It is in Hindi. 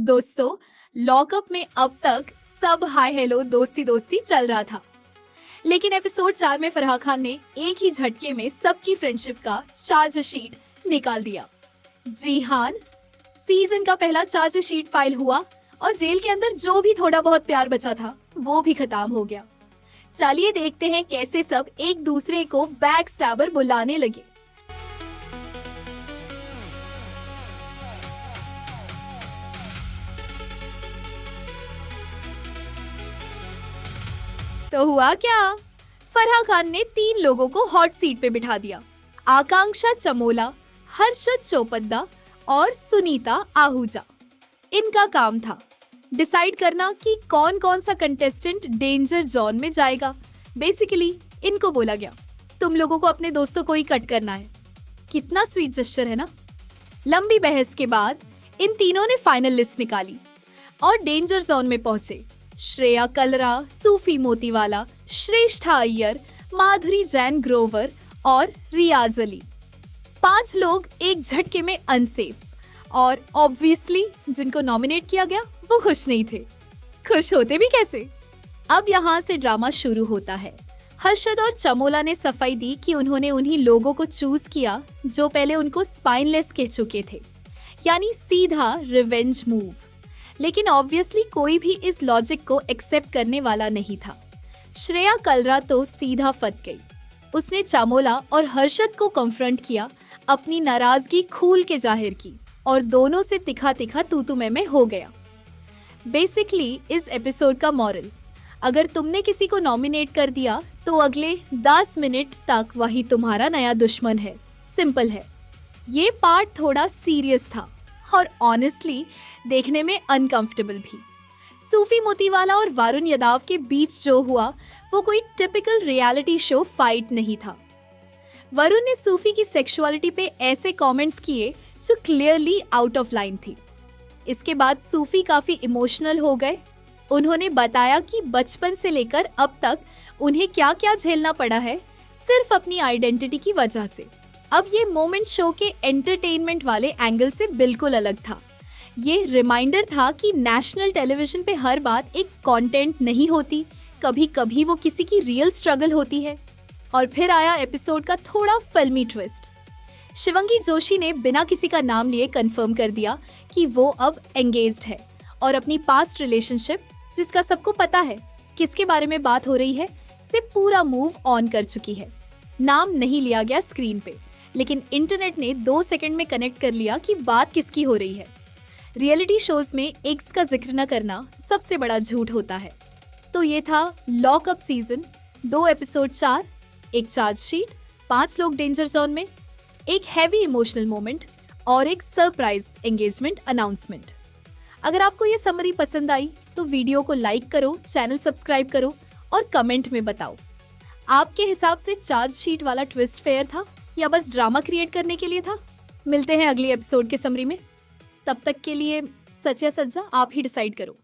दोस्तों, लॉकअप में अब तक सब हाय हेलो दोस्ती दोस्ती चल रहा था, लेकिन एपिसोड 4 में फराह खान ने एक ही झटके में सबकी फ्रेंडशिप का चार्जशीट निकाल दिया। जी हाँ, सीजन का पहला चार्जशीट फाइल हुआ और जेल के अंदर जो भी थोड़ा बहुत प्यार बचा था वो भी खत्म हो गया। चलिए देखते हैं कैसे सब एक दूसरे को बैक स्टैबर बुलाने लगे। तो हुआ क्या, फराह खान ने 3 लोगों को हॉट सीट पे बिठा दिया। आकांक्षा चमोला, हर्षद चोपड़ा और सुनीता आहूजा। इनका काम था डिसाइड करना कि कौन कौन सा कंटेस्टेंट डेंजर जोन में जाएगा। बेसिकली इनको बोला गया, तुम लोगों को अपने दोस्तों को ही कट करना है। कितना स्वीट जेस्चर है ना। लंबी बहस के बाद इन तीनों ने फाइनल लिस्ट निकाली और डेंजर जोन में पहुंचे श्रेया कलरा, सूफी मोतीवाला, श्रेष्ठा अय्यर, माधुरी जैन ग्रोवर और रियाज अली। 5 लोग एक झटके में अनसेफ और ऑब्वियसली जिनको नॉमिनेट किया गया वो खुश नहीं थे। खुश होते भी कैसे। अब यहाँ से ड्रामा शुरू होता है। हर्षद और चमोला ने सफाई दी कि उन्होंने उन्हीं लोगों को चूज किया जो पहले उनको स्पाइनलेस कह चुके थे, यानी सीधा रिवेंज मूव। लेकिन ऑब्वियसली कोई भी इस लॉजिक को एक्सेप्ट करने वाला नहीं था। श्रेया कलरा तो सीधा फट गई। उसने चामोला और हर्षद को कन्फ्रंट किया, अपनी नाराजगी खूल के जाहिर की और दोनों से तिखा तिखा तू में हो गया। बेसिकली इस एपिसोड का मॉरल, अगर तुमने किसी को नॉमिनेट कर दिया तो अगले 10 मिनट तक वही तुम्हारा नया दुश्मन है। सिंपल है। ये पार्ट थोड़ा सीरियस था और ऑनेस्टली देखने में अनकंफर्टेबल भी। सूफी मोतीवाला और वरुण यादव के बीच जो हुआ वो कोई टिपिकल रियलिटी शो फाइट नहीं था। वरुण ने सूफी की सेक्सुअलिटी पे ऐसे कमेंट्स किए जो क्लियरली आउट ऑफ लाइन थी। इसके बाद सूफी काफी इमोशनल हो गए। उन्होंने बताया कि बचपन से लेकर अब तक उन्हें क्या क्या झेलना पड़ा है सिर्फ अपनी आइडेंटिटी की वजह से। अब ये मोमेंट शो के एंटरटेनमेंट वाले एंगल से बिल्कुल अलग था। ये रिमाइंडर था कि नेशनल टेलीविजन पे हर बात एक कंटेंट नहीं होती, कभी कभी वो किसी की रियल स्ट्रगल होती है। और फिर आया एपिसोड का थोड़ा फिल्मी ट्विस्ट। शिवंगी जोशी ने बिना किसी का नाम लिए कंफर्म कर दिया कि वो अब एंगेज्ड है और अपनी पास्ट रिलेशनशिप, जिसका सबको पता है किसके बारे में बात हो रही है, से पूरा मूव ऑन कर चुकी है। नाम नहीं लिया गया स्क्रीन पे, लेकिन इंटरनेट ने 2 सेकंड में कनेक्ट कर लिया कि बात किसकी हो रही है। रियलिटी शोज में एक्स का जिक्र न करना सबसे बड़ा झूठ होता है। तो ये था लॉकअप सीजन 2 एपिसोड 4, एक चार्जशीट, 5 लोग डेंजर जोन में, एक हैवी इमोशनल मोमेंट और एक सरप्राइज एंगेजमेंट अनाउंसमेंट। अगर आपको ये समरी पसंद आई तो वीडियो को लाइक करो, चैनल सब्सक्राइब करो और कमेंट में बताओ आपके हिसाब से चार्जशीट वाला ट्विस्ट फेयर था या बस ड्रामा क्रिएट करने के लिए था। मिलते हैं अगली एपिसोड के समरी में। तब तक के लिए सच या सज्जा आप ही डिसाइड करो।